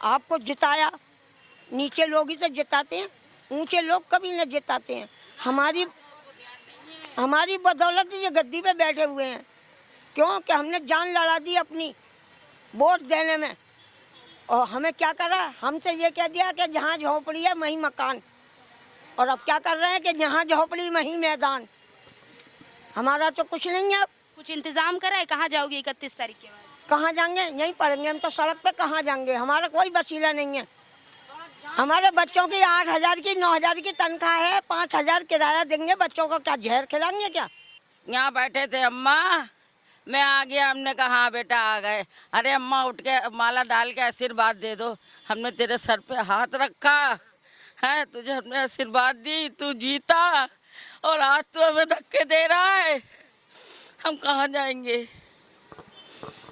आपको जिताया, नीचे लोग ही तो जिताते हैं, ऊंचे लोग कभी न जिताते हैं। हमारी बदौलत ये गद्दी पे बैठे हुए हैं, क्यों कि हमने जान लड़ा दी अपनी वोट देने में। और हमें क्या करा, हमसे ये कह दिया कि जहाँ झोपड़ी है वहीं मकान, और अब क्या कर रहे हैं कि जहाँ झोपड़ी वहीं मैदान। हमारा तो कुछ नहीं है। कुछ इंतजाम करा है? कहाँ जाओगे 31 तारीख के बाद? कहाँ जाएंगे, यहीं पढ़ेंगे हम तो, सड़क पे कहाँ जाएंगे। हमारा कोई वसीला नहीं है। हमारे बच्चों की 8,000 की 9,000 की तनख्वाह है, 5,000 किराया देंगे, बच्चों को क्या जहर खिलाएंगे क्या? यहाँ बैठे थे अम्मा, मैं आ गया, हमने कहा हाँ बेटा आ गए। अरे अम्मा उठ के माला डाल के आशीर्वाद दे दो, हमने तेरे सर पे हाथ रखा है, तुझे हमने आशीर्वाद दी, तू जीता, और आज तू हमें धक्के दे रहा है, हम कहाँ जाएंगे?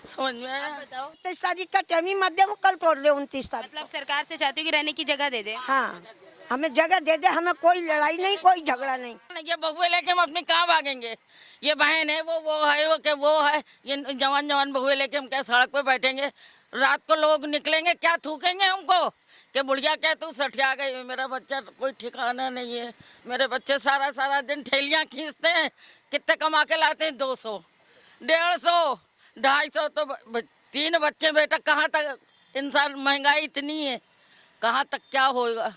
समझ में आया? बताओ, 29 तारीख का टाइम ही मत दे, वो कल तोड़ ले 29 तारीख। मतलब सरकार से चाहती हो कि रहने की जगह दे दे? हाँ, हमें जगह दे दे, हमें कोई लड़ाई नहीं, कोई झगड़ा नहीं। ये बहुए लेके हम अपनी कहाँ भागेंगे? ये बहन है, वो है, वो के वो है, ये जवान जवान बहुए लेके हम क्या सड़क पे बैठेंगे? रात को लोग निकलेंगे क्या थूकेंगे हमको कि बुढ़िया क्या तू सठिया गई? मेरा बच्चा कोई ठिकाना नहीं है। मेरे बच्चे सारा सारा दिन ठेलियाँ खींचते हैं, कितने कमा के लाते हैं? 200, 150, 250। तो 3 बच्चे बेटा, कहाँ तक इंसान, महंगाई इतनी है, कहाँ तक क्या होगा?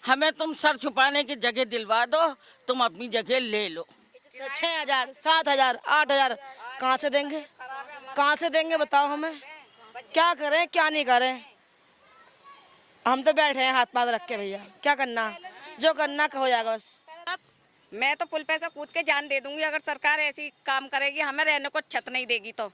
हमें तुम सर छुपाने की जगह दिलवा दो, तुम अपनी जगह ले लो। 6,000, 7,000, 8,000 कहाँ से देंगे? कहाँ से देंगे बताओ हमें? क्या करें क्या नहीं करें? हम तो बैठे हैं हाथ पाथ रख के भैया, क्या करना, जो करना हो जाएगा बस। मैं तो पुल पे से कूद के जान दे दूंगी अगर सरकार ऐसी काम करेगी, हमें रहने को छत नहीं देगी तो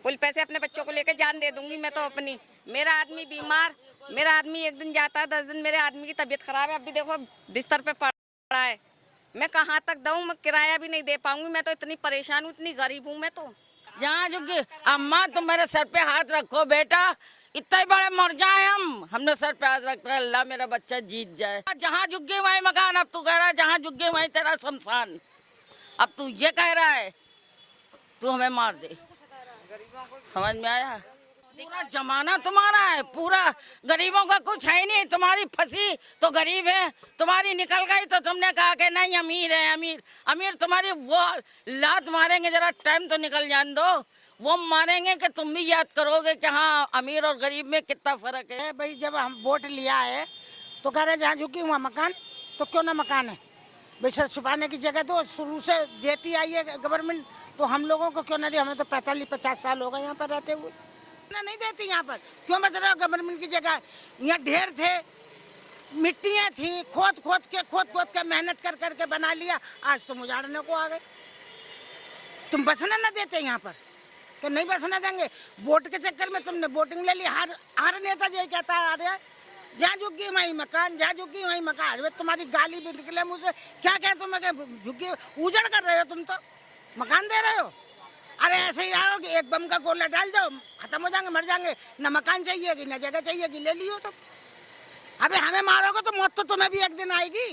पुल पे से अपने बच्चों को लेकर जान दे दूंगी मैं तो अपनी। मेरा आदमी बीमार, मेरा आदमी एक दिन जाता है, 10 दिन मेरे आदमी की तबीयत खराब है, अभी देखो बिस्तर पे पड़ा है, मैं कहाँ तक दूँ? मैं किराया भी नहीं दे पाऊंगी, मैं तो इतनी परेशान हूँ, इतनी गरीब हूँ मैं तो। जहाँ झुकी अम्मा, तुम मेरे सर पे हाथ रखो बेटा, इतना ही बड़े मर जाए हमने सर पे हाथ रखा, अल्लाह मेरा बच्चा जीत जाए। जहाँ झुक गई वही मकान, अब तू कह रहा है जहाँ झुक गई वही तेरा शमशान। अब तू ये कह रहा है तू हमें मार दे, समझ में आया? पूरा जमाना तुम्हारा है, पूरा गरीबों का कुछ है ही नहीं। तुम्हारी फंसी तो गरीब है, तुम्हारी निकल गई तो तुमने कहा कि नहीं अमीर है, अमीर अमीर। तुम्हारी वो लात मारेंगे, जरा टाइम तो निकल जान दो, वो मारेंगे कि तुम भी याद करोगे कि हाँ अमीर और गरीब में कितना फर्क है। भाई जब हम वोट लिया है तो कह रहे जहाँ झुकी वहाँ मकान, तो क्यों ना मकान है भाई? सर छुपाने की जगह तो शुरू से देती आई है गवर्नमेंट, तो हम लोगों को क्यों ना दे? हमें तो 45-50 साल हो गए यहाँ पर रहते हुए, ना नहीं देती यहाँ पर। क्यों बता रहे हो गवर्नमेंट की जगह? यहाँ ढेर थे, मिट्टियाँ थी, खोद खोद के मेहनत कर करके बना लिया, आज तुम उजाड़ने को आ गए। तुम बसना ना देते यहाँ पर कि नहीं बसना देंगे? वोट के चक्कर में तुमने वोटिंग ले ली। हर नेता यही कहता है, अरे जहाँ झुकी वहीं मकान, जहाँ झुकी वहीं मकान। अरे तुम्हारी गाली भी निकले मुझे, क्या कह तुम झुकी उजड़ कर रहे हो, तुम तो मकान दे रहे हो। अरे ऐसे ही आओ कि एक बम का गोला डाल दो, खत्म हो जाएंगे, मर जाएंगे, न मकान चाहिएगी न जगह चाहिएगी, ले लियो तो। अबे हमें मारोगे तो मौत तो तुम्हें भी एक दिन आएगी।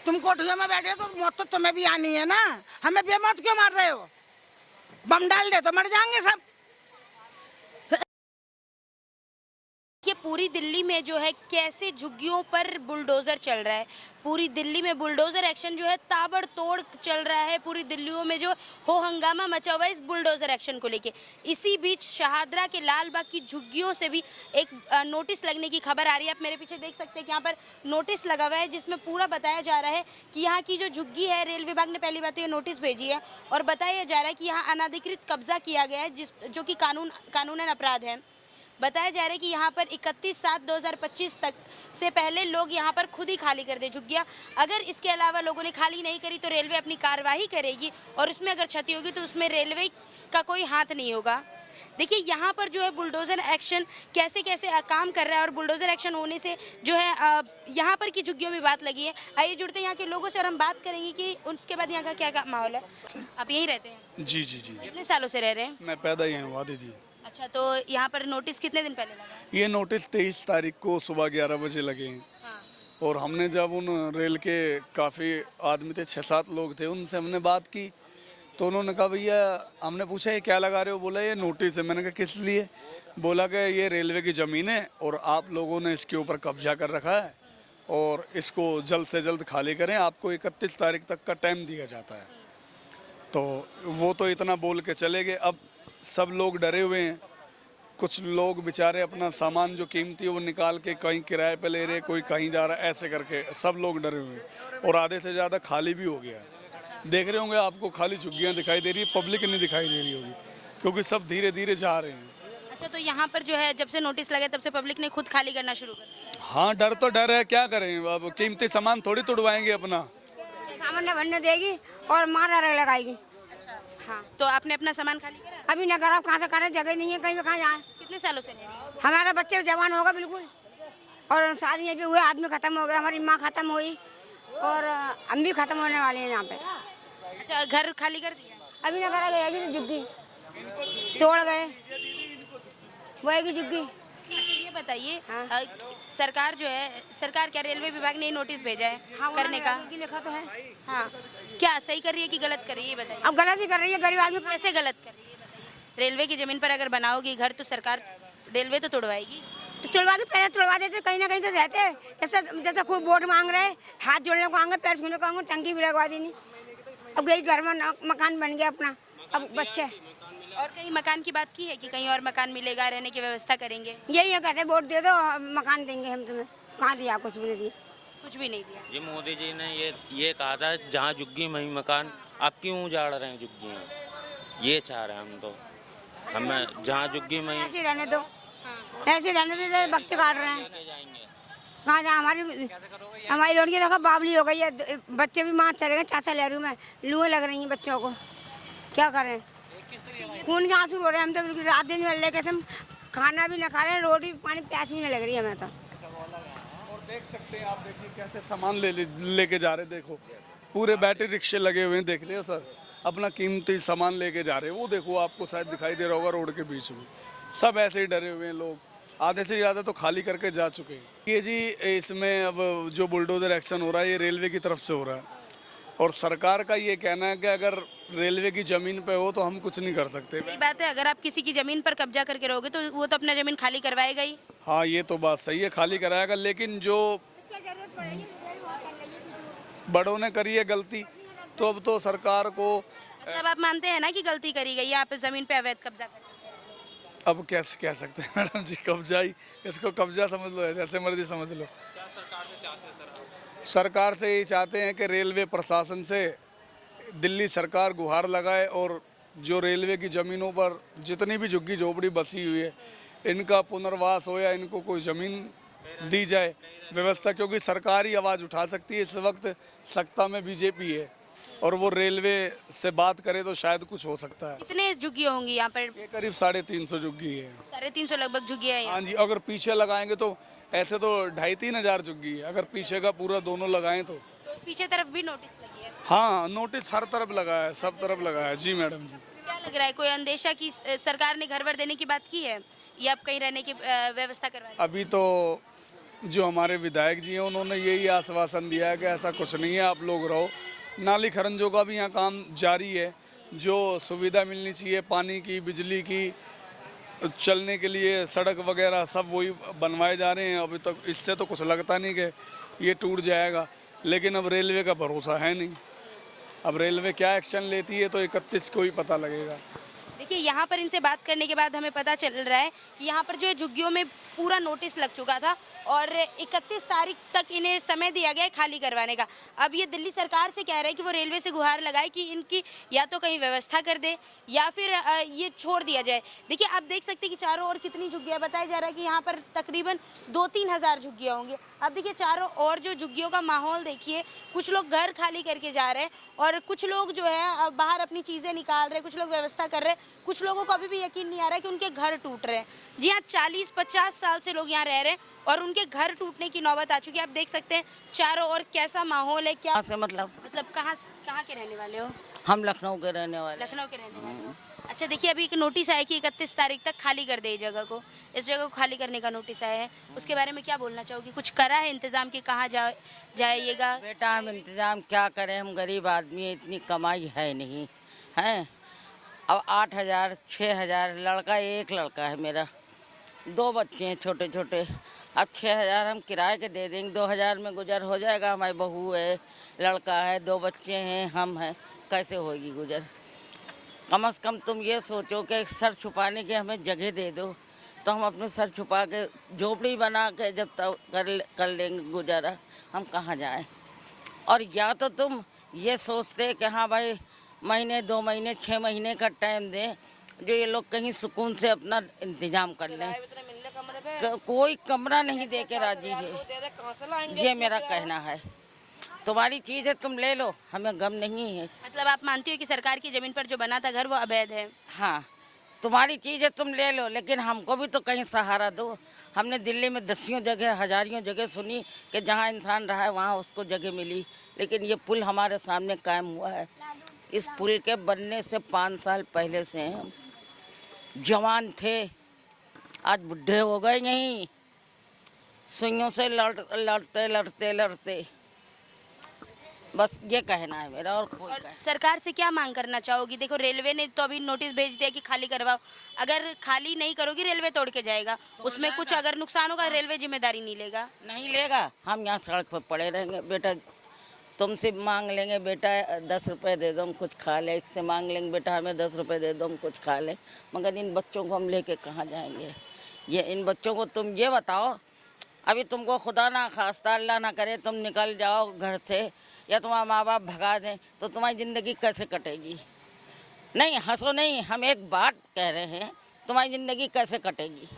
तुम कोठियों में बैठे हो तो मौत तो तुम्हें भी आनी है ना। हमें बेमौत क्यों मार रहे हो? बम डाल दे तो मर जाएंगे सब। ये पूरी दिल्ली में जो है कैसे झुग्गियों पर बुलडोजर चल रहा है, पूरी दिल्ली में बुलडोजर एक्शन जो है ताबड़तोड़ चल रहा है। पूरी दिल्लियों में जो हो हंगामा मचा हुआ है इस बुलडोजर एक्शन को लेके। इसी बीच शहादरा के लाल बाग की झुग्गियों से भी एक नोटिस लगने की खबर आ रही है। आप मेरे पीछे देख सकते हैं कि यहाँ पर नोटिस लगा हुआ है, जिसमें पूरा बताया जा रहा है कि यहाँ की जो झुग्गी है, रेल विभाग ने पहली बात तो ये नोटिस भेजी है और बताया जा रहा है कि यहाँ अनाधिकृत कब्जा किया गया है, जो कि कानूनन अपराध है। बताया जा रहा है कि यहाँ पर 31/7/2025 तक से पहले लोग यहाँ पर खुद ही खाली कर दे झुग्गियाँ। अगर इसके अलावा लोगों ने खाली नहीं करी तो रेलवे अपनी कार्रवाई करेगी और उसमें अगर क्षति होगी तो उसमें रेलवे का कोई हाथ नहीं होगा। देखिए यहाँ पर जो है बुलडोज़र एक्शन कैसे कैसे काम कर रहा है और बुलडोज़र एक्शन होने से जो है यहाँ पर की झुग्गियों में बात लगी है। आइए जुड़ते हैं यहाँ के लोगों से और हम बात करेंगे कि उसके बाद यहाँ का क्या माहौल है। आप यहीं रहते हैं? जी जी जी। कितने सालों से रह रहे हैं? मैं पैदा ही हूँ वादी जी। अच्छा, तो यहाँ पर नोटिस कितने दिन पहले लगा? ये नोटिस 23 तारीख को सुबह 11 बजे लगे हैं। हाँ। और हमने जब उन रेल के काफ़ी आदमी थे, 6-7 लोग थे, उनसे हमने बात की तो उन्होंने कहा भैया, हमने पूछा ये क्या लगा रहे हो, बोला ये नोटिस है। मैंने कहा किस लिए, बोला कि ये रेलवे की ज़मीन है और आप लोगों ने इसके ऊपर कब्जा कर रखा है और इसको जल्द से जल्द खाली करें, आपको 31 तारीख तक का टाइम दिया जाता है। तो वो तो इतना बोल के चले गए। अब सब लोग डरे हुए हैं, कुछ लोग बेचारे अपना सामान जो कीमती है वो निकाल के कहीं किराए पे ले रहे, कोई कहीं जा रहा है, ऐसे करके सब लोग डरे हुए हैं और आधे से ज़्यादा खाली भी हो गया है। देख रहे होंगे आपको खाली झुग्गियाँ दिखाई दे रही है, पब्लिक नहीं दिखाई दे रही होगी क्योंकि सब धीरे धीरे जा रहे हैं। अच्छा, तो यहाँ पर जो है जब से नोटिस लगे तब से पब्लिक ने खुद खाली करना शुरू कर दिया। हाँ, डर तो डर है, क्या करें, अब कीमती सामान थोड़ी तुड़वाएंगे अपना। सामान न बनने देगी और मार लगाएगी। अच्छा, हाँ, तो आपने अपना सामान खाली करा? अभी न करा, कहाँ से करें, जगह नहीं है, कहीं पे कहाँ जाए। कितने सालों से रह रही हो? हमारा बच्चे जवान होगा बिल्कुल, और शादी यहीं पे हुए, आदमी खत्म हो गया, हमारी माँ खत्म हुई और हम भी खत्म होने वाले हैं यहाँ पे। अच्छा, घर खाली कर दिया? अभी न करा गया कि झुग्गी तोड़ गए, वही झुग्गी। अच्छा, ये बताइए, हाँ। सरकार जो है, सरकार क्या, रेलवे विभाग ने नोटिस भेजा है करने का? लिखा तो है। हाँ, क्या सही कर रही है कि गलत कर रही है, ये बताइए। अब गलत ही कर रही है, गरीब आदमी को। कैसे गलत कर रही है? रेलवे की जमीन पर अगर बनाओगी घर तो सरकार, रेलवे तो तोड़वाएगी। तो तुड़वा के पहले तुड़वा देते, कहीं ना कहीं तो रहते। जैसे जैसे खूब वोट मांग रहे, हाथ जोड़ने को आएंगे, पैर छूने को आएंगे, टंकी भी लगवा देनी। अब यही घर में मकान बन गया अपना, अब बच्चे। और कहीं मकान की बात की है कि कहीं और मकान मिलेगा, रहने की व्यवस्था करेंगे? यही है, कहते वोट दे दो मकान देंगे हम तुम्हें। कहाँ दिया, कुछ भी नहीं दिया। कुछ भी नहीं दिया। ये मोदी जी ने ये कहा था जहाँ झुग्गी वहीं मकान, आप क्यों उजाड़ रहे हैं झुग्गियाँ, ये चाह रहे हैं हम तो। हमें जहाँ झुग्गी वहीं ऐसे रहने दो, ऐसे रहने दो, बच्चे काट रहे हैं। कहाँ जा, हमारी लड़की देखो बावली हो गई है, बच्चे भी माँ चले गए, चाचा लहरू में लूहें लग रही हैं बच्चों को, क्या करें। खून के आंसू रो रहे हैं हम तो, बिल्कुल रात दिन में कसम, खाना भी ना खा रहे हैं, रोटी पानी प्यास भी नहीं लग रही है हमें तो। और देख सकते हैं आप, देखिए कैसे सामान लेके जा रहे हैं, देखो पूरे बैटरी रिक्शे लगे हुए हैं, देख रहे हो सर, अपना कीमती सामान लेके जा रहे हैं। वो देखो आपको शायद दिखाई दे रहा होगा रोड के बीच में, सब ऐसे ही डरे हुए हैं लोग, आधे से ज़्यादा तो खाली करके जा चुके हैं। ये जी, इसमें अब जो बुलडोजर एक्शन हो रहा है ये रेलवे की तरफ से हो रहा है और सरकार का ये कहना है कि अगर रेलवे की ज़मीन पे हो तो हम कुछ नहीं कर सकते। सही बात है, अगर आप किसी की ज़मीन पर कब्जा करके रहोगे तो वो तो अपना ज़मीन खाली करवाएगा ही। हाँ, ये तो बात सही है, खाली कराएगा, लेकिन जो बड़ों ने करी है गलती तो अब तो सरकार को, मतलब आप मानते हैं ना कि गलती करी गई है, आप ज़मीन पे अवैध कब्जा कर। अब कैसे कह सकते हैं मैडम जी, कब्जा ही, इसको कब्जा समझ लो, जैसे मर्जी समझ लो। सरकार से यही चाहते हैं कि रेलवे प्रशासन से दिल्ली सरकार गुहार लगाए और जो रेलवे की ज़मीनों पर जितनी भी झुग्गी झोपड़ी बसी हुई है इनका पुनर्वास हो या इनको कोई ज़मीन दी जाए व्यवस्था, क्योंकि सरकार ही आवाज़ उठा सकती है। इस वक्त सत्ता में बीजेपी है और वो रेलवे से बात करे तो शायद कुछ हो सकता है। कितने झुग्गियाँ होंगी यहाँ पर? ये करीब 350 झुग्गी है। 350 लगभग झुग्गियाँ हैं यहाँ। हाँ जी, अगर पीछे लगाएंगे तो ऐसे तो 2,500-3 हज़ार झुग्गी है, अगर पीछे का पूरा दोनों लगाएं तो पीछे तरफ भी नोटिस लगी है? हाँ, नोटिस हर तरफ लगा है, सब तरफ लगा है जी मैडम जी। क्या लग रहा है, कोई अंदेशा की सरकार ने घर वर देने की बात की है या आप कहीं रहने की व्यवस्था करवा? अभी तो जो हमारे विधायक जी हैं उन्होंने यही आश्वासन दिया है कि ऐसा कुछ नहीं है, आप लोग रहो। नाली खरंजों का भी यहाँ काम जारी है, जो सुविधा मिलनी चाहिए पानी की, बिजली की, चलने के लिए सड़क वगैरह सब वही बनवाए जा रहे हैं। अभी तक इससे तो कुछ लगता नहीं कि ये टूट जाएगा, लेकिन अब रेलवे का भरोसा है नहीं। अब रेलवे क्या एक्शन लेती है तो 31 को ही पता लगेगा। देखिए, यहाँ पर इनसे बात करने के बाद हमें पता चल रहा है कि यहाँ पर जो है झुग्गियों में पूरा नोटिस लग चुका था और 31 तारीख तक इन्हें समय दिया गया है खाली करवाने का। अब ये दिल्ली सरकार से कह रहे हैं कि वो रेलवे से गुहार लगाए कि इनकी या तो कहीं व्यवस्था कर दे या फिर ये छोड़ दिया जाए। देखिए, आप देख सकते हैं कि चारों ओर कितनी झुग्गियाँ, बताया जा रहा है कि यहाँ पर तकरीबन 2-3 हज़ार झुग्गियाँ होंगी। अब देखिए चारों ओर जो झुग्गियों का माहौल देखिए, कुछ लोग घर खाली करके जा रहे हैं और कुछ लोग जो है बाहर अपनी चीज़ें निकाल रहे हैं, कुछ लोग व्यवस्था कर रहे हैं, कुछ लोगों को अभी भी यकीन नहीं आ रहा है कि उनके घर टूट रहे हैं। जी हाँ, 40-50 साल से लोग यहाँ रह रहे हैं और उनके घर टूटने की नौबत आ चुकी है। आप देख सकते हैं चारों ओर कैसा माहौल है। क्या से मतलब कहाँ के रहने वाले हो? हम लखनऊ के रहने वाले। लखनऊ के रहने वाले हो। अच्छा, देखिए अभी एक नोटिस आया कि 31 तारीख तक खाली कर दे जगह को, इस जगह को खाली करने का नोटिस आया है, उसके बारे में क्या बोलना चाहोगी? कुछ करा है इंतजाम कि कहाँ जाइएगा? बेटा हम इंतजाम क्या करें, हम गरीब आदमी हैं, इतनी कमाई है नहीं, हैं। अब 8,000 6,000, लड़का एक लड़का है मेरा, 2 बच्चे हैं छोटे छोटे। अब 6,000 हम किराए के दे देंगे, 2,000 में गुजर हो जाएगा। हमारी बहू है, लड़का है, 2 बच्चे हैं, हम हैं, कैसे होगी गुजर? कम से कम तुम ये सोचो कि सर छुपाने की हमें जगह दे दो, तो हम अपने सर छुपा के झोपड़ी बना के जब तक कर लेंगे गुजारा। हम कहाँ जाएं? और या तो तुम ये सोचते कि हाँ भाई महीने 2 महीने 6 महीने का टाइम दें, जो ये लोग कहीं सुकून से अपना इंतजाम कर लें। कोई कमरा नहीं दे के राजी है, ये मेरा कहना है। तुम्हारी चीज़ है, तुम ले लो, हमें गम नहीं है। मतलब आप मानती हो कि सरकार की जमीन पर जो बना था घर वो अवैध है? हाँ, तुम्हारी चीज़ है, तुम ले लो, लेकिन हमको भी तो कहीं सहारा दो। हमने दिल्ली में 10 जगह, हजारियों जगह सुनी कि जहाँ इंसान रहा है वहाँ उसको जगह मिली, लेकिन ये पुल हमारे सामने कायम हुआ है। इस पुल के बनने से 5 साल पहले से हम जवान थे, आज बुढ़े हो गए। नहीं, सुइयों से लड़ते बस ये कहना है मेरा, और कोई और सरकार से क्या मांग करना चाहोगी? देखो रेलवे ने तो अभी नोटिस भेज दिया कि खाली करवाओ, अगर खाली नहीं करोगी रेलवे तोड़ के जाएगा, उसमें कुछ अगर नुकसान होगा रेलवे जिम्मेदारी नहीं लेगा? नहीं लेगा। हम यहाँ सड़क पर पड़े रहेंगे। बेटा तुमसे मांग लेंगे, बेटा 10 रुपए दे दो हम कुछ खा ले, इससे मांग लेंगे बेटा हमें 10 रुपए दे दो हम कुछ खा ले, मगर इन बच्चों को हम लेके कहाँ जाएंगे? ये इन बच्चों को तुम ये बताओ, अभी तुमको खुदा ना खास्ता अल्लाह ना करे तुम निकल जाओ घर से या तुम्हारा माँ बाप भगा दें, तो तुम्हारी ज़िंदगी कैसे कटेगी? नहीं हंसो नहीं, हम एक बात कह रहे हैं, तुम्हारी ज़िंदगी कैसे कटेगी?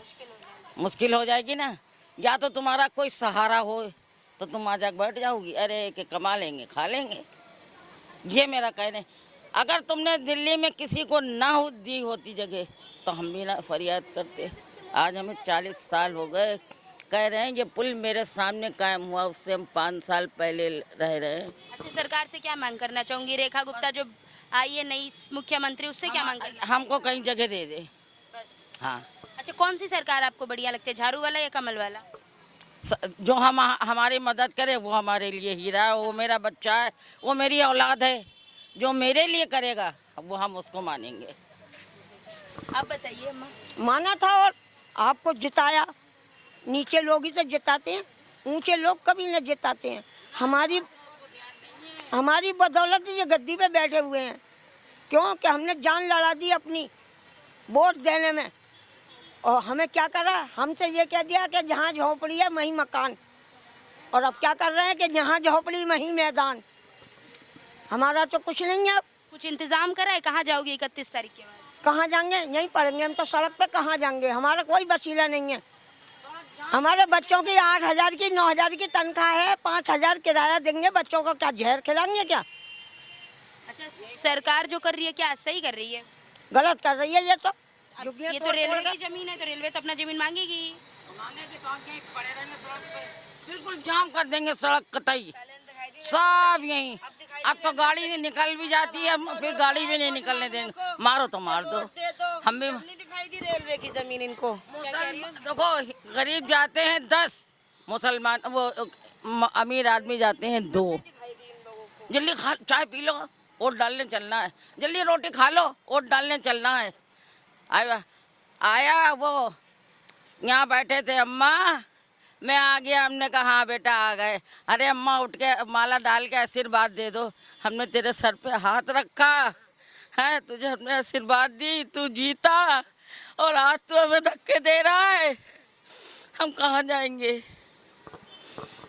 मुश्किल हो जाएगी ना। या तो तुम्हारा कोई सहारा हो तो तुम आ जाकर बैठ जाओगी, अरे कि कमा लेंगे खा लेंगे, ये मेरा कहना। अगर तुमने दिल्ली में किसी को ना दी होती जगह तो हम भी ना फरियाद करते। आज हमें 40 साल हो गए, कह रहे हैं ये पुल मेरे सामने कायम हुआ, उससे हम 5 साल पहले रह रहे हैं। अच्छा, सरकार से क्या मांग करना चाहूंगी? रेखा गुप्ता जो आई है नई मुख्यमंत्री, उससे क्या मांग करना? हमको कहीं जगह दे दे बस। हाँ। अच्छा, कौन सी सरकार आपको बढ़िया लगती है, झाड़ू वाला या कमल वाला? जो हमारी मदद करे वो हमारे लिए हीरा है, वो मेरा बच्चा है, वो मेरी औलाद है, जो मेरे लिए करेगा वो हम उसको मानेंगे। आप बताइए अम्मा। माना था और आपको जिताया। नीचे लोग ही तो जिताते हैं, ऊंचे लोग कभी न जिताते हैं। हमारी बदौलत ये गद्दी पे बैठे हुए हैं, क्योंकि हमने जान लड़ा दी अपनी वोट देने में। और हमें क्या करा, हमसे ये कह दिया कि जहाँ झोपड़ी है वहीं मकान, और अब क्या कर रहे हैं कि जहाँ झोपड़ी वहीं मैदान। हमारा तो कुछ नहीं है। अब कुछ इंतजाम करा है? कहाँ जाओगी 31 तारीख के बाद? कहाँ जाएंगे? यहीं पढ़ेंगे हम तो, सड़क पे कहाँ जाएंगे? हमारा कोई वसीला नहीं है। हमारे बच्चों की 8,000 की 9,000 की तनख्वाह है, 5,000 किराया देंगे, बच्चों को क्या जहर खिलाएंगे क्या? अच्छा, सरकार जो कर रही है क्या सही कर रही है? गलत कर रही है ये तो। ये तो रेलवे की जमीन है, तो रेलवे तो अपना जमीन मांगेगी। बिल्कुल जाम कर देंगे सड़क कतई, सब यहीं। अब तो गाड़ी निकल भी जाती है, फिर गाड़ी भी नहीं निकलने देंगे, मारो तो मार दो। हम भी दिखाई दी रेलवे की जमीन इनको। देखो गरीब जाते हैं 10, मुसलमान वो अमीर आदमी जाते हैं 2। जल्दी खा चाय पी लो, वोट डालने चलना है, जल्दी रोटी खा लो, वोट डालने चलना है। आया वो यहाँ बैठे थे, अम्मा मैं आ गया। हमने कहा हाँ बेटा आ गए। अरे अम्मा उठ के माला डाल के आशीर्वाद दे दो, हमने तेरे सर पे हाथ रखा है, तुझे हमने आशीर्वाद दी, तू जीता, और आज तू हमें धक्के दे रहा है, हम कहाँ जाएंगे?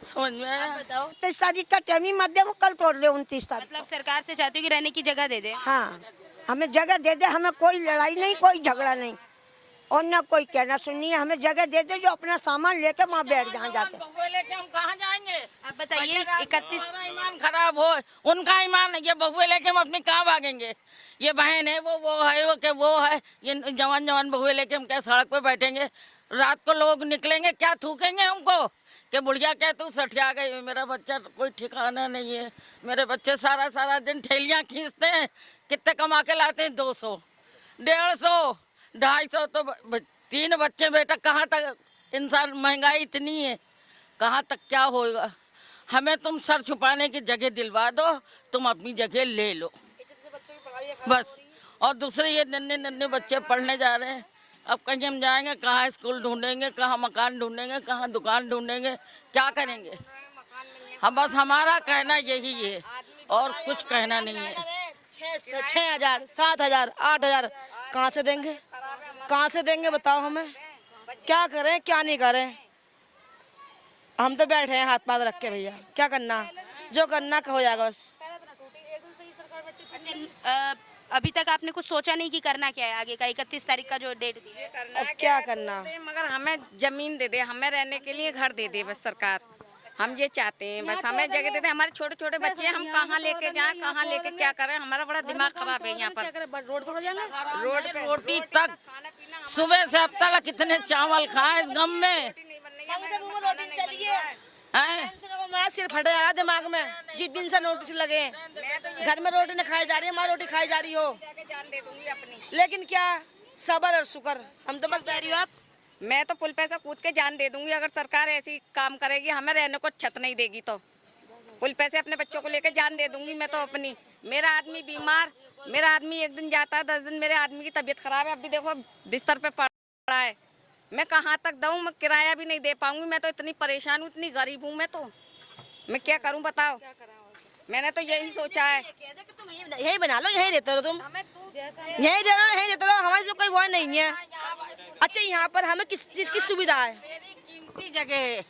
समझ में आया? बताओ, 29 तारीख का टाइम ही मत दे, वो कल तोड़ ले 29 तारीख। मतलब सरकार से चाहती हूँ कि रहने की जगह दे दे। हाँ, हमें जगह दे दे, हमें कोई लड़ाई नहीं, कोई झगड़ा नहीं, और ना कोई कहना सुननी है। हमें जगह दे दे, जो अपना सामान लेके वहाँ बैठ जाए जाके। बहुए लेके हम कहाँ जाएंगे? आप बताइए, 31 हमारा ईमान खराब हो, उनका ईमान, ये बहुए लेके हम अपने कहाँ भागेंगे? ये बहन है, वो है, वो है, ये जवान बहुए लेके हम क्या सड़क पे बैठेंगे? रात को लोग निकलेंगे क्या थूकेंगे हमको कि बुढ़िया क्या तू सठिया गई? मेरा बच्चा कोई ठिकाना नहीं है। मेरे बच्चे सारा दिन ठेलियाँ खींचते हैं, कितने कमा के लाते हैं? 200, 150, 250। तो 3 बच्चे बेटा, कहाँ तक इंसान, महंगाई इतनी है, कहाँ तक क्या होगा? हमें तुम सर छुपाने की जगह दिलवा दो, तुम अपनी जगह ले लो। बस। और दूसरे ये नन्हे नन्हे बच्चे पढ़ने जा रहे हैं, अब कहीं हम जाएंगे कहाँ स्कूल ढूंढेंगे, कहाँ मकान ढूंढेंगे, कहाँ दुकान ढूंढेंगे, क्या करेंगे। हम बस हमारा कहना यही है और कुछ कहना नहीं है। 6,000 7,000 8,000 कहाँ से देंगे, कहाँ से देंगे बताओ हमें, क्या करें क्या नहीं करें। हम तो बैठे हैं हाथ पाथ रख के भैया, क्या करना, जो करना हो जाएगा बस। अच्छा, अभी तक आपने कुछ सोचा नहीं कि करना क्या है आगे का, 31 तारीख का जो डेट दी है? अब क्या करना, मगर हमें जमीन दे दे, हमें रहने के लिए घर दे दे बस सरकार। हम ये चाहते हैं बस, हमें जगह दे दे। हमारे छोटे छोटे बच्चे हैं, हम कहाँ लेके जाएं, कहाँ लेके क्या करें। हमारा बड़ा दिमाग खराब है यहाँ पर। रोड पर जाएंगे, रोड पे रोटी तक सुबह से अब तक कितने चावल खाए इस गम में हैं? हमारा सिर फट जा रहा है दिमाग में, जिस दिन से नोटिस लगे हैं। घर में रोटी नहीं खाई जा रही है, हमारी रोटी खाई जा रही हो, जान दे दूंगी अपनी। लेकिन क्या सबर और शुक्र, हम तो बस कह रही हो आप? मैं तो पुल पे से कूद के जान दे दूंगी अगर सरकार ऐसी काम करेगी, हमें रहने को छत नहीं देगी तो। पुल पे से अपने बच्चों को लेके जान दे दूंगी मैं तो अपनी। मेरा आदमी बीमार, मेरा आदमी एक दिन जाता है 10 दिन, मेरे आदमी की तबीयत खराब है, अभी देखो बिस्तर पे पड़ा है। मैं कहाँ तक दूँ, मैं किराया भी नहीं दे पाऊंगी। मैं तो इतनी परेशान हूँ, इतनी गरीब हूँ मैं क्या करूँ बताओ। मैंने तो यही सोचा है। यही बना लो, यही देते रहो तुम, यही दे लो, यही देते रहो, हमारी तो कोई वो नहीं है। अच्छा यहाँ पर हमें किस चीज की सुविधा है? कीमती जगह है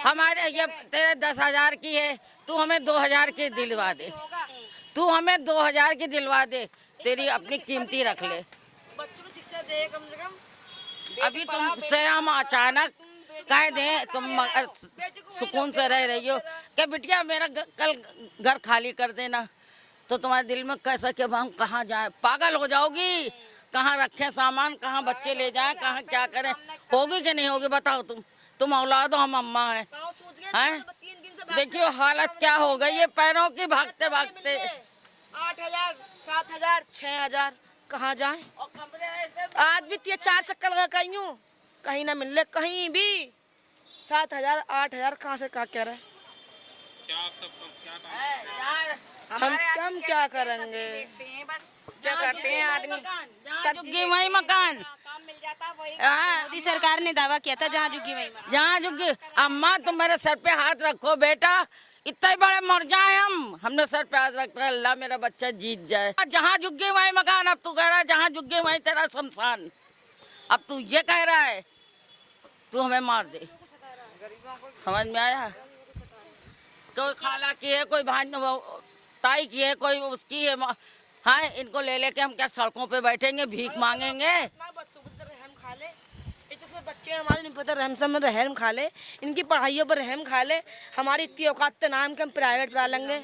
हमारे, ये तेरे 10,000 की है, तू हमें 2,000 की दिलवा दे, तू हमें 2,000 की दिलवा दे, तेरी अपनी कीमती रख ले। बच्चों को शिक्षा दे कम से कम। अभी तुमसे हम अचानक कह दें तुम सुकून से रह रही हो कि बिटिया मेरा कल घर खाली कर देना, तो तुम्हारे दिल में कैसा कि हम कहाँ जाएं, पागल हो जाओगी। कहाँ रखें सामान, कहाँ बच्चे ले जाएं, कहाँ क्या करें, होगी कि नहीं होगी बताओ। तुम औलाद हो, हम अम्मा हैं। देखियो हालत क्या हो गई है पैरों की, भागते भागते। 8,000 7,000 6,000 कहाँ जाएं? आज भी 4 चक्कर लगा कहीं ना मिल रहे, कहीं भी 7,000 8,000 कहाँ से क्या कह रहे। हम क्या करेंगे, क्या करते हैं आदमी, सब झुग्गी वही मकान। काम मिल जाता वही। मोदी सरकार ने दावा किया था जहाँ झुग्गी वहीं मकान। जहाँ झुग्गी, अम्मा तुम मेरे सर पे हाथ रखो बेटा, इतने बड़े मर जाए हमने सर पे हाथ रखा, अल्लाह मेरा बच्चा जीत जाए। जहाँ झुग्गी वही मकान, अब तू कह रहा है जहाँ झुग्गी वही तेरा शमशान। अब तू ये कह रहा है तू हमें मार दे, समझ में आया? कोई खाला की है, कोई ताई की है, कोई उसकी है। हाँ, इनको ले लेके हम क्या सड़कों पे बैठेंगे, भीख मांगेंगे? बच्चे हमारे नहीं पता रहम सब में रहम खा ले, इनकी पढ़ाइयों पर रहम खा ले। हमारी इतनी औकात तो नाम के हम प्राइवेट पढ़ा लेंगे,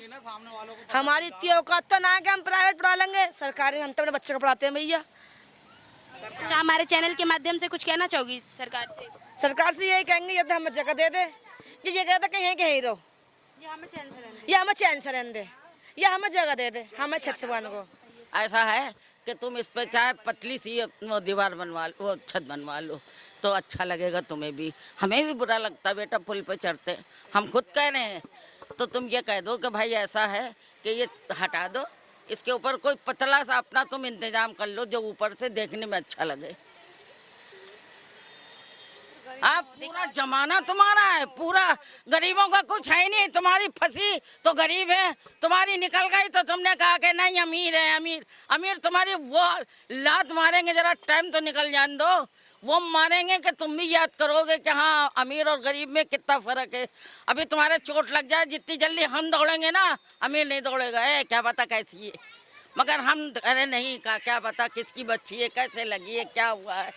हमारी इतनी औकात तो ना कि हम प्राइवेट पढ़ा लेंगे, सरकारी हम तो अपने बच्चे को पढ़ाते हैं भैया। अच्छा, हमारे चैनल के माध्यम से कुछ कहना चाहोगी सरकार से? सरकार से यही कहेंगे यदि हमें जगह दे दे, ये जगह तो कहीं कहीं रहो, या हमें चैन से रहने दे, या हमें जगह दे दे, हमें छत से बन को। ऐसा है कि तुम इस पे चाहे पतली सी वो दीवार बनवा लो, वो छत बनवा लो, तो अच्छा लगेगा तुम्हें भी, हमें भी बुरा लगता बेटा पुल पे चढ़ते। हम खुद कह रहे हैं, तो तुम ये कह दो कि भाई ऐसा है कि ये हटा दो, इसके ऊपर कोई पतला सा अपना तुम इंतजाम कर लो जो ऊपर से देखने में अच्छा लगे। आप पूरा जमाना तुम्हारा है, पूरा गरीबों का कुछ है ही नहीं। तुम्हारी फंसी तो गरीब है, तुम्हारी निकल गई तो तुमने कहा कि नहीं अमीर है, अमीर अमीर तुम्हारी वो लात मारेंगे, जरा टाइम तो निकल जान दो, वो मारेंगे कि तुम भी याद करोगे कि हाँ अमीर और गरीब में कितना फर्क है। अभी तुम्हारे चोट लग जाए, जितनी जल्दी हम दौड़ेंगे ना, अमीर नहीं दौड़ेगा। क्या पता कैसी है, मगर हम अरे नहीं का क्या पता किसकी बच्ची है, कैसे लगी है, क्या हुआ है।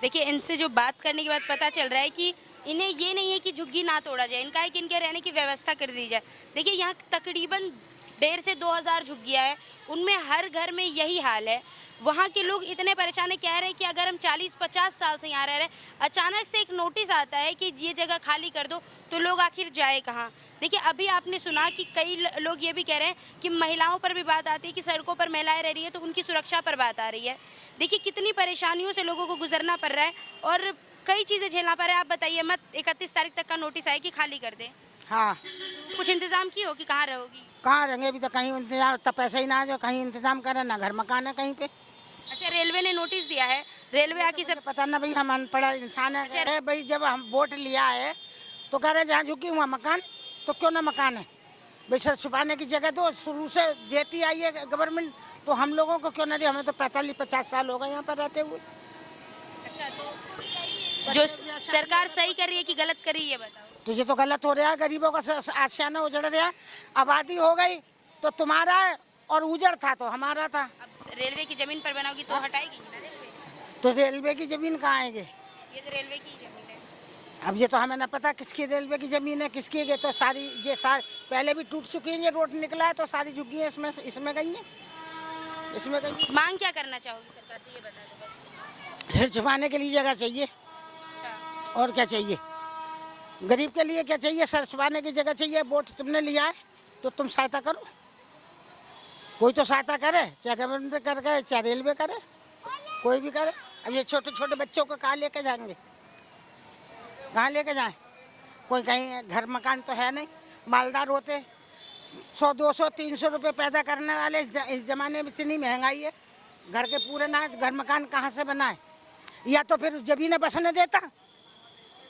देखिए, इनसे जो बात करने के बाद पता चल रहा है कि इन्हें ये नहीं है कि झुग्गी ना तोड़ा जाए, इनका है कि इनके रहने की व्यवस्था कर दी जाए। देखिए, यहाँ तकरीबन 1,500 से 2,000 झुग्गियाँ हैं, उनमें हर घर में यही हाल है। वहाँ के लोग इतने परेशान है, कह रहे हैं कि अगर हम 40-50 साल से यहाँ रह रहे हैं, अचानक से एक नोटिस आता है कि ये जगह खाली कर दो, तो लोग आखिर जाए कहाँ। देखिए, अभी आपने सुना कि कई लोग ये भी कह रहे हैं कि महिलाओं पर भी बात आती है कि सड़कों पर महिलाएं रह रही है तो उनकी सुरक्षा पर बात आ रही है। देखिए, कितनी परेशानियों से लोगों को गुजरना पड़ रहा है और कई चीज़ें झेलना पड़ रहा है। आप बताइए, मत 31 तारीख तक का नोटिस आए कि खाली कर दें। हाँ। कुछ इंतजाम की हो कि कहाँ रहोगी? कहाँ रहेंगे, अभी तो कहीं इंतजाम, तब पैसे ही ना आ, जो कहीं इंतजाम करे, ना घर मकान है कहीं पे। अच्छा, रेलवे ने नोटिस दिया है, रेलवे आके सब पता ना भाई, हम अनपढ़ इंसान है। अरे भाई, जब हम वोट लिया है तो कह रहे जहाँ झुकी हुआ मकान, तो क्यों ना मकान है भाई, सर छुपाने की जगह दो। शुरू से देती आई है गवर्नमेंट, तो हम लोगों को क्यों ना दे? हमें तो 45-50 साल हो गए यहाँ पर रहते हुए। अच्छा, तो जो सरकार सही कर रही है कि गलत कर रही है, बताओ। तुझे तो गलत हो रहा है, गरीबों का आशियाना उजड़ रहा है। आबादी हो गई तो तुम्हारा है, और उजड़ था तो हमारा था। अब रेलवे की जमीन पर बनाओगी तो हटाएगी ना रेलवे? तो रेलवे की जमीन कहाँ आएगी? ये तो रेलवे की जमीन है। अब ये तो हमें ना पता किसकी रेलवे की जमीन है, किसकी है। तो सारी ये पहले भी टूट चुकी है, ये रोड निकला है तो सारी झुकी है, इसमें गई है, इसमें गई है। मांग क्या करना चाहोगी सरकार से, ये बता दो बस। सिर छुपाने के लिए जगह चाहिए, अच्छा, और क्या चाहिए? गरीब के लिए क्या चाहिए? सर छुपाने की जगह चाहिए। वोट तुमने लिया है तो तुम सहायता करो, कोई तो सहायता करे, चाहे गवर्नमेंट कर गए, चाहे रेलवे करे, कोई भी करे। अब ये छोटे छोटे बच्चों को कहाँ लेके जाएंगे, कहाँ लेके जाएं? कोई कहीं घर मकान तो है नहीं। मालदार होते 100, 200, 300 रुपये पैदा करने वाले, इस ज़माने में इतनी महंगाई है, घर के पूरे ना घर मकान कहाँ से बनाए? या तो फिर जमीन बसने देता।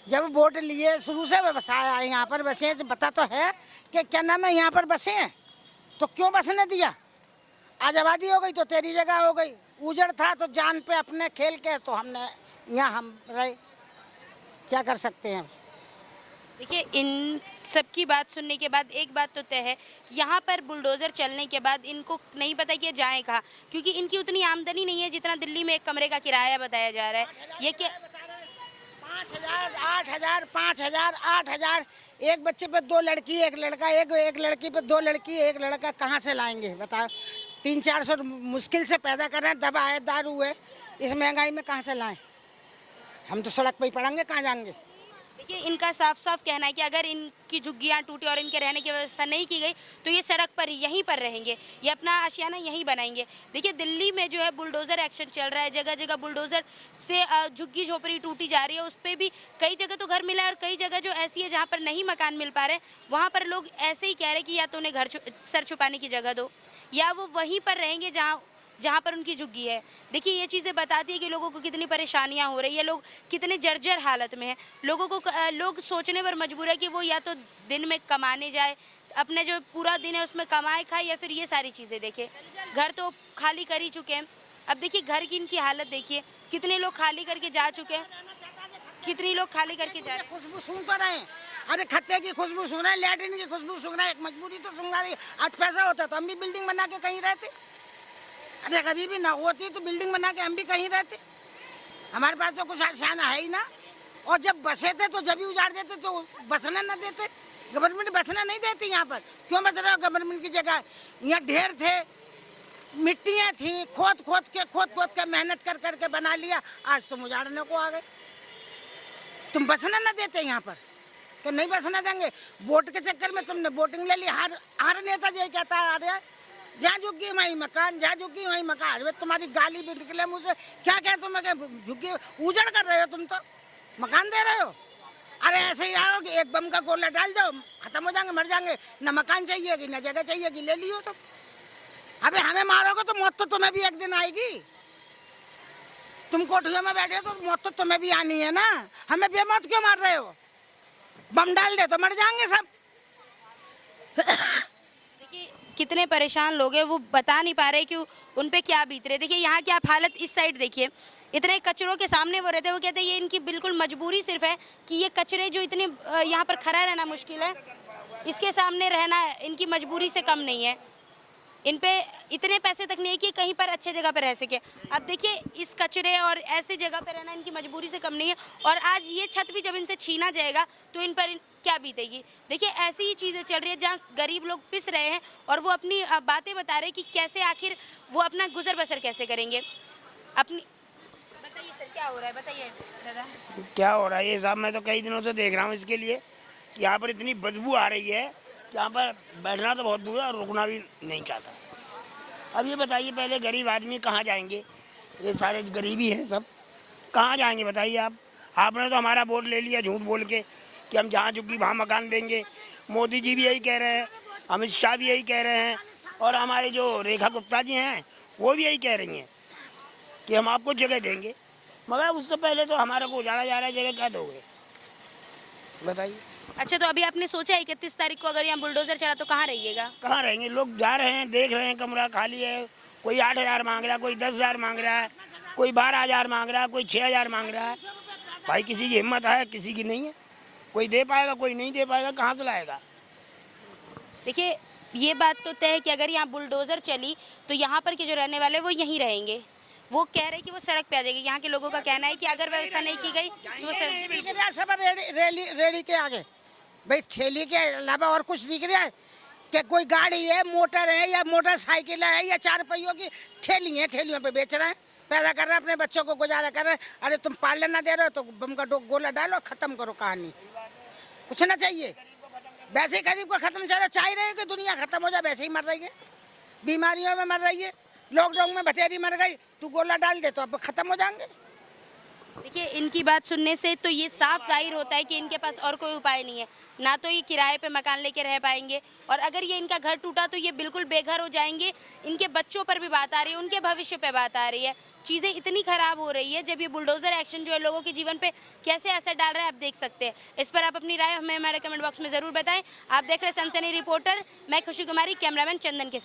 जब वोट लिए शुरू से बसाया है, यहाँ पर बसे हैं, पता तो है कि क्या नाम है, यहाँ पर बसे हैं, तो क्यों बसने दिया? आज आबादी हो गई तो तेरी जगह हो गई। उजड़ था तो जान पे अपने खेल के तो हमने यहाँ हम रहे, क्या कर सकते हैं? देखिए, इन सब की बात सुनने के बाद एक बात तो तय है कि यहाँ पर बुलडोज़र चलने के बाद इनको नहीं पता कि ये जाएँ कहाँ, क्योंकि इनकी उतनी आमदनी नहीं है जितना दिल्ली में एक कमरे का किराया बताया जा रहा है। ये क्या 5,000, 8,000, 5,000, 8,000, एक बच्चे पे 2 लड़की, एक लड़का, एक लड़की पे 2 लड़की, एक लड़का, कहाँ से लाएंगे बताओ? 300-400 मुश्किल से पैदा कर रहे हैं, दवा है, दारू है, इस महंगाई में कहाँ से लाएं? हम तो सड़क पे ही पड़ेंगे, कहाँ जाएंगे? देखिए, इनका साफ साफ कहना है कि अगर इनकी झुग्गियाँ टूटी और इनके रहने की व्यवस्था नहीं की गई तो ये सड़क पर यहीं पर रहेंगे, ये अपना आशियाना यहीं बनाएंगे। देखिए, दिल्ली में जो है बुलडोज़र एक्शन चल रहा है, जगह जगह बुलडोज़र से झुग्गी झोपड़ी टूटी जा रही है। उस पर भी कई जगह तो घर मिला है और कई जगह जो ऐसी है जहाँ पर नहीं मकान मिल पा रहे, वहाँ पर लोग ऐसे ही कह रहे हैं कि या तो उन्हें घर सर छुपाने की जगह दो, या वो वहीं पर रहेंगे जहाँ पर उनकी झुग्गी है। देखिए, ये चीज़ें बताती है कि लोगों को कितनी परेशानियाँ हो रही है, लोग कितने जर्जर हालत में हैं। लोग सोचने पर मजबूर है कि वो या तो दिन में कमाने जाए, अपने जो पूरा दिन है उसमें कमाए खाए, या फिर ये सारी चीज़ें देखे। घर तो खाली कर ही चुके हैं। अब देखिए, घर की इनकी हालत देखिए, कितने लोग खाली करके जा चुके हैं, कितनी लोग खाली करके जा रहे हैं। खुशबू सूंघ तो रहे हैं, अरे खत्ते की खुशबू सूंघ रहे हैं, लैट्रिन की खुशबू सूंघ रहे हैं, एक मजबूरी तो सूंघ रही है। आज पैसा होता तो हम भी बिल्डिंग बना के कहीं रहते। अरे गरीबी ना होती तो बिल्डिंग बना के हम भी कहीं रहते। हमारे पास तो कुछ आसाना है ही ना। और जब बसे थे तो जब भी उजाड़ देते तो बसना ना देते। गवर्नमेंट बसना नहीं देती यहाँ पर। क्यों बस रहे हो गवर्नमेंट की जगह? यहाँ ढेर थे, मिट्टियाँ थी, खोद खोद के मेहनत कर करके बना लिया। आज तुम उजाड़ने को आ गए। तुम बसना ना देते यहाँ पर, कि नहीं बसना देंगे। वोट के चक्कर में तुमने वोटिंग ले ली। हर नेता यही कहता है, अरे जहाँ झुग्गी वहीं मकान, जहाँ झुग्गी वहीं मकान। अरे तुम्हारी गाली भी निकले मुझे, क्या कह तुम झुग्गी उजड़ कर रहे हो, तुम तो मकान दे रहे हो। अरे ऐसे ही आओ कि एक बम का गोला डाल जाओ, खत्म हो जाएंगे, मर जाएंगे। न मकान चाहिएगी, न जगह चाहिएगी, ले लियो तुम। अबे हमें मारोगे तो मौत तो तुम्हें भी एक दिन आएगी। तुम कोठियों में बैठे हो तो मौत तो तुम्हें भी आनी है ना। हमें बेमौत क्यों मार रहे हो? बम डाल दे तो मर जाएंगे सब। देखिए, कितने परेशान लोग हैं, वो बता नहीं पा रहे कि उन पे क्या बीत रहे। देखिए, यहाँ की आप हालत इस साइड देखिए, इतने कचरों के सामने वो रहते हैं। वो कहते हैं ये इनकी बिल्कुल मजबूरी सिर्फ है कि ये कचरे जो इतने यहाँ पर खड़ा रहना मुश्किल है, इसके सामने रहना इनकी मजबूरी से कम नहीं है। इन पे इतने पैसे तक नहीं है कि कहीं पर अच्छे जगह पर रह सके। अब देखिए, इस कचरे और ऐसे जगह पर रहना इनकी मजबूरी से कम नहीं है। और आज ये छत भी जब इनसे छीना जाएगा तो इन पर क्या बीतेगी। देखिए, ऐसी ही चीज़ें चल रही है जहाँ गरीब लोग पिस रहे हैं और वो अपनी बातें बता रहे हैं कि कैसे आखिर वो अपना गुजर बसर कैसे करेंगे अपनी। बताइए सर, क्या हो रहा है, बताइए दादा। क्या हो रहा है ये साहब? मैं तो कई दिनों से देख रहा हूँ इसके लिए कि यहाँ पर इतनी बदबू आ रही है कि यहाँ पर बैठना तो बहुत दूर है और रुकना भी नहीं चाहता। अब ये बताइए, पहले गरीब आदमी कहाँ जाएंगे? ये सारे गरीबी हैं सब, कहाँ जाएंगे बताइए आप? आपने तो हमारा वोट ले लिया झूठ बोल के कि हम जहाँ झुग्गी वहाँ मकान देंगे। मोदी जी भी यही कह रहे हैं, अमित शाह भी यही कह रहे हैं, और हमारे जो रेखा गुप्ता जी हैं वो भी यही कह रही हैं कि हम आपको जगह देंगे। मगर उससे पहले तो हमारे को उजाड़ा जा रहा है, जगह क्या दोगे बताइए। अच्छा, तो अभी आपने सोचा 31 तारीख को अगर यहाँ बुलडोजर चला तो कहाँ रहिएगा? कहाँ रहेंगे? लोग जा रहे हैं, देख रहे हैं, कमरा खाली है। कोई 8,000 मांग रहा है, कोई 10,000 मांग रहा है, कोई 12,000 मांग रहा है, कोई 6,000 मांग रहा है। भाई किसी की हिम्मत है, किसी की नहीं है। कोई दे पाएगा, कोई नहीं दे पाएगा, कहाँ से लाएगा? देखिए, ये बात तो तय है कि अगर यहाँ बुलडोजर चली तो यहाँ पर के जो रहने वाले वो यहीं रहेंगे। वो कह रहे हैं कि वो सड़क पे आ जाएगी। यहाँ के लोगों का कहना है कि अगर व्यवस्था नहीं की गई तो वो रेडी के आगे भाई ठेली के अलावा और कुछ दिख रहा है कि कोई गाड़ी है, मोटर है या मोटरसाइकिल है या 4 पहियों की ठेली है, ठेलियों पे बेच रहे हैं, पैदा कर रहे हैं, अपने बच्चों को गुजारा कर रहे हैं। अरे तुम पालने ना दे रहे हो तो बम का गोला डालो, खत्म करो कहानी। कुछ ना चाहिए, वैसे ही गरीब को खत्म चाह रहे हो कि दुनिया खत्म हो जाए, वैसे ही मर रही है, बीमारियों में मर रही है। लॉकडाउन में बतेरी मर गई, तू गोला डाल दे तो अब खत्म हो जाएंगे। देखिए, इनकी बात सुनने से तो ये साफ जाहिर होता है कि इनके पास और कोई उपाय नहीं है। ना तो ये किराए पे मकान लेके रह पाएंगे, और अगर ये इनका घर टूटा तो ये बिल्कुल बेघर हो जाएंगे। इनके बच्चों पर भी बात आ रही है, उनके भविष्य पे बात आ रही है। चीज़ें इतनी ख़राब हो रही है, जब ये बुलडोज़र एक्शन जो है लोगों के जीवन पे कैसे असर डाल रहा है आप देख सकते हैं। इस पर आप अपनी राय हमें हमारे कमेंट बॉक्स में ज़रूर बताएं। आप देख रहे हैं सनसनी रिपोर्टर, मैं खुशी कुमारी, कैमरामैन चंदन के साथ।